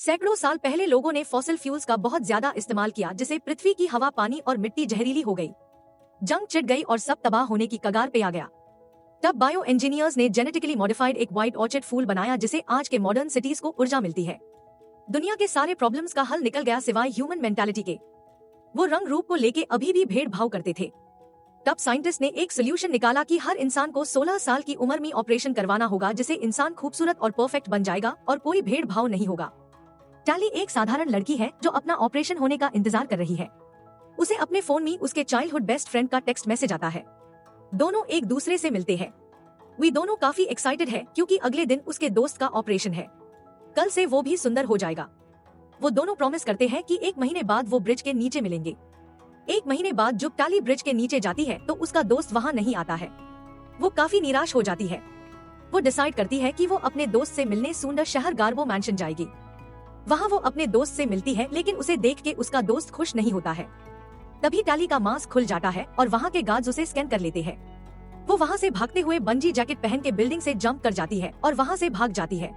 सैकड़ों साल पहले लोगों ने फॉसिल फ्यूल्स का बहुत ज्यादा इस्तेमाल किया, जिससे पृथ्वी की हवा, पानी और मिट्टी जहरीली हो गई। जंग छिड़ गई और सब तबाह होने की कगार पे आ गया। तब बायो इंजीनियर्स ने जेनेटिकली मॉडिफाइड एक व्हाइट ऑर्चिड फूल बनाया, जिसे आज के मॉडर्न सिटीज को ऊर्जा मिलती है। दुनिया के सारे प्रॉब्लम्स का हल निकल गया सिवाय ह्यूमन मेंटालिटी के। वो रंग रूप को लेके अभी भी भेदभाव करते थे। तब साइंटिस्ट ने एक सोल्यूशन निकाला कि हर इंसान को 16 साल की उम्र में ऑपरेशन करवाना होगा, जिससे इंसान खूबसूरत और परफेक्ट बन जाएगा और कोई भेदभाव नहीं होगा। टैली एक साधारण लड़की है जो अपना ऑपरेशन होने का इंतजार कर रही है। उसे अपने फोन में उसके चाइल्डहुड बेस्ट फ्रेंड का टेक्स्ट मैसेज आता है। दोनों एक दूसरे से मिलते हैं। वे दोनों काफी एक्साइटेड है क्योंकि अगले दिन उसके दोस्त का ऑपरेशन है। कल से वो भी सुंदर हो जाएगा। वो दोनों प्रॉमिस करते हैं कि 1 महीने बाद वो ब्रिज के नीचे मिलेंगे। 1 महीने बाद जब टैली ब्रिज के नीचे जाती है तो उसका दोस्त वहाँ नहीं आता है। वो काफी निराश हो जाती है। वो डिसाइड करती है कि वो अपने दोस्त से मिलने सुंदर शहर गार्बो मैंशन जाएगी। वहाँ वो अपने दोस्त से मिलती है, लेकिन उसे देख के उसका दोस्त खुश नहीं होता है। तभी टैली का मास्क खुल जाता है और वहाँ के गार्ड्स उसे स्कैन कर लेते हैं। वो वहाँ से भागते हुए बंजी जैकेट पहन के बिल्डिंग से जंप कर जाती है और वहाँ से भाग जाती है।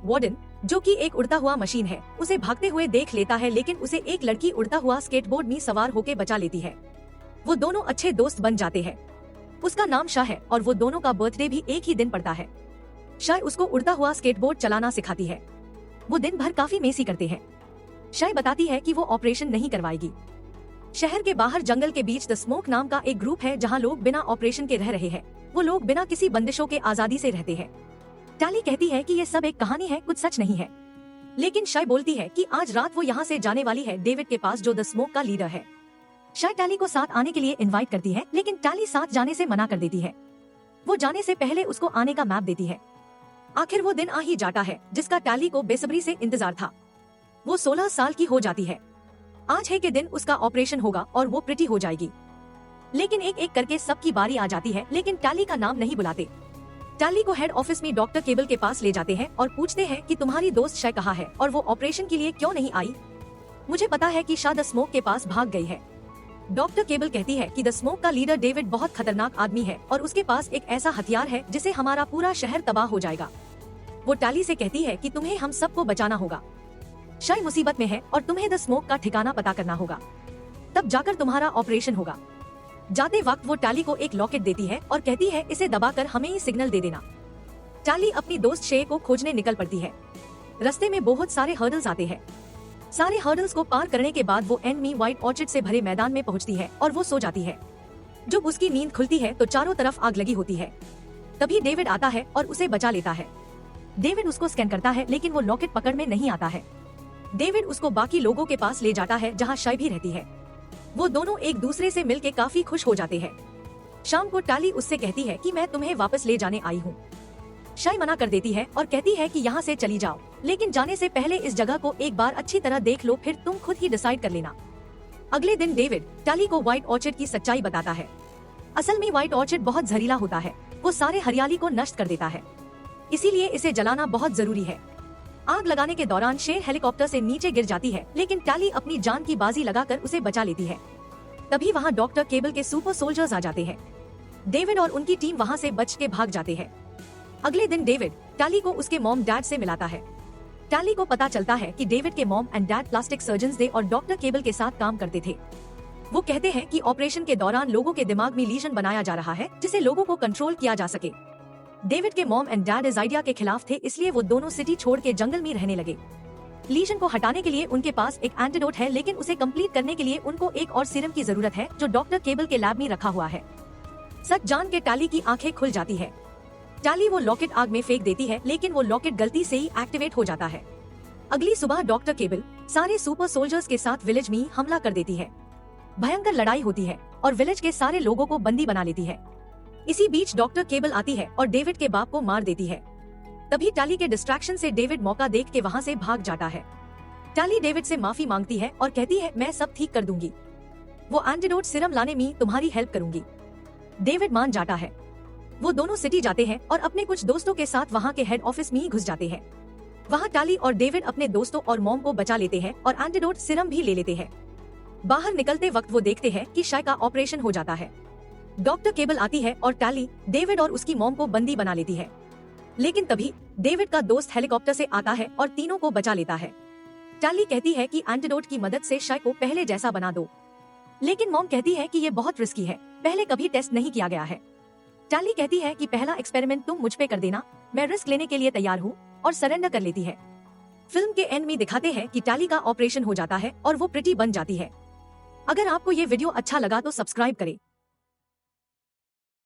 वार्डन, जो कि एक उड़ता हुआ मशीन है, उसे भागते हुए देख लेता है, लेकिन उसे एक लड़की उड़ता हुआ स्केटबोर्ड में सवार होकर बचा लेती है। वो दोनों अच्छे दोस्त बन जाते हैं। उसका नाम शाह है और वो दोनों का बर्थडे भी एक ही दिन पड़ता है। शाह उसको उड़ता हुआ स्केटबोर्ड चलाना सिखाती है। वो दिन भर काफी मेसी करते हैं। शाह बताती है कि वो ऑपरेशन नहीं करवाएगी। शहर के बाहर जंगल के बीच द स्मोक नाम का एक ग्रुप है जहाँ लोग बिना ऑपरेशन के रह रहे हैं। वो लोग बिना किसी बंदिशों के आजादी से रहते हैं। टैली कहती है कि ये सब एक कहानी है, कुछ सच नहीं है। लेकिन शाह बोलती है कि आज रात वो यहाँ से जाने वाली है डेविड के पास, जो द स्मोक का लीडर है। शाह टैली को साथ आने के लिए इनवाइट करती है, लेकिन टैली साथ जाने से मना कर देती है। वो जाने से पहले उसको आने का मैप देती है। आखिर वो दिन आ ही जाता है जिसका टैली को बेसब्री से इंतजार था। वो 16 साल की हो जाती है। आज है के दिन उसका ऑपरेशन होगा और वो प्रिटी हो जाएगी। लेकिन एक एक करके सबकी बारी आ जाती है, लेकिन टैली का नाम नहीं बुलाते। टैली को हेड ऑफिस में डॉक्टर केबल के पास ले जाते हैं और पूछते हैं कि तुम्हारी दोस्त शाह कहाँ है और वो ऑपरेशन के लिए क्यों नहीं आई। मुझे पता है कि शाह द स्मोक के पास भाग गई है। डॉक्टर केबल कहती है कि द स्मोक का लीडर डेविड बहुत खतरनाक आदमी है और उसके पास एक ऐसा हथियार है जिसे हमारा पूरा शहर तबाह हो जाएगा। वो टैली से कहती है कि तुम्हें हम सबको बचाना होगा। शाह मुसीबत में है और तुम्हें द स्मोक का ठिकाना पता करना होगा, तब जाकर तुम्हारा ऑपरेशन होगा। जाते वक्त वो टैली को एक लॉकेट देती है और कहती है इसे दबाकर हमें ही सिग्नल दे देना। टैली अपनी दोस्त शे को खोजने निकल पड़ती है। रास्ते में बहुत सारे हर्डल्स आते हैं। सारे हर्डल्स को पार करने के बाद वो एंड में व्हाइट ऑर्चिड से भरे मैदान में पहुंचती है और वो सो जाती है। जब उसकी नींद खुलती है तो चारों तरफ आग लगी होती है। तभी डेविड आता है और उसे बचा लेता है। डेविड उसको स्कैन करता है, लेकिन वो लॉकेट पकड़ में नहीं आता है। डेविड उसको बाकी लोगों के पास ले जाता है जहाँ शाह भी रहती है। वो दोनों एक दूसरे से मिलके काफी खुश हो जाते हैं। शाम को टैली उससे कहती है कि मैं तुम्हें वापस ले जाने आई हूँ। शाह मना कर देती है और कहती है कि यहाँ से चली जाओ, लेकिन जाने से पहले इस जगह को एक बार अच्छी तरह देख लो, फिर तुम खुद ही डिसाइड कर लेना। अगले दिन डेविड टैली को व्हाइट ऑर्चिड की सच्चाई बताता है। असल में व्हाइट ऑर्चिड बहुत जहरीला होता है। वो सारे हरियाली को नष्ट कर देता है, इसीलिए इसे जलाना बहुत जरूरी है। आग लगाने के दौरान शेर हेलीकॉप्टर से नीचे गिर जाती है, लेकिन टैली अपनी जान की बाजी लगाकर उसे बचा लेती है। तभी वहाँ डॉक्टर केबल के सुपर सोल्जर्स आ जाते हैं। डेविड और उनकी टीम वहाँ से बच के भाग जाते हैं। अगले दिन डेविड टैली को उसके मॉम डैड से मिलाता है। टैली को पता चलता है कि डेविड के mom and dad plastic surgeons थे और डॉक्टर केबल के साथ काम करते थे। वो कहते हैं कि ऑपरेशन के दौरान लोगों के दिमाग में लीजन बनाया जा रहा है, जिसे लोगों को कंट्रोल किया जा सके। डेविड के मॉम एंड डैड इस आइडिया के खिलाफ थे, इसलिए वो दोनों सिटी छोड़ के जंगल में रहने लगे। लीजन को हटाने के लिए उनके पास एक एंटीडोट है, लेकिन उसे कंप्लीट करने के लिए उनको एक और सीरम की जरूरत है जो डॉक्टर केबल के लैब में रखा हुआ है। सच जान के टैली की आंखें खुल जाती है। टैली वो लॉकेट आग में फेंक देती है, लेकिन वो लॉकेट गलती से ही एक्टिवेट हो जाता है। अगली सुबह डॉक्टर केबल सारे सुपर सोल्जर्स के साथ विलेज में हमला कर देती है। भयंकर लड़ाई होती है और विलेज के सारे लोगों को बंदी बना लेती है। इसी बीच डॉक्टर केबल आती है और डेविड के बाप को मार देती है। तभी टैली के डिस्ट्रैक्शन से डेविड मौका देख के वहाँ से भाग जाता है। टैली डेविड से माफी मांगती है और कहती है मैं सब ठीक कर दूंगी। वो एंटीडोट सिरम लाने में तुम्हारी हेल्प करूंगी। डेविड मान जाता है। वो दोनों सिटी जाते हैं और अपने कुछ दोस्तों के साथ वहाँ के हेड ऑफिस में घुस जाते हैं। वहाँ टैली और डेविड अपने दोस्तों और मॉम को बचा लेते हैं और एंटीडोट सिरम भी ले लेते हैं। बाहर निकलते वक्त वो देखते हैं कि शाह का ऑपरेशन हो जाता है। डॉक्टर केबल आती है और टैली डेविड और उसकी मॉम को बंदी बना लेती है। लेकिन तभी डेविड का दोस्त हेलीकॉप्टर से आता है और तीनों को बचा लेता है। टाली कहती है कि एंटीडोट की मदद से शय को पहले जैसा बना दो, लेकिन मॉम कहती है कि ये बहुत रिस्की है, पहले कभी टेस्ट नहीं किया गया है। टाली कहती है कि पहला एक्सपेरिमेंट तुम मुझ पे कर देना, मैं रिस्क लेने के लिए तैयार हूँ, और सरेंडर कर लेती है। फिल्म के एंड में दिखाते हैं कि टाली का ऑपरेशन हो जाता है और वो प्रिटी बन जाती है। अगर आपको ये वीडियो अच्छा लगा तो सब्सक्राइब करें।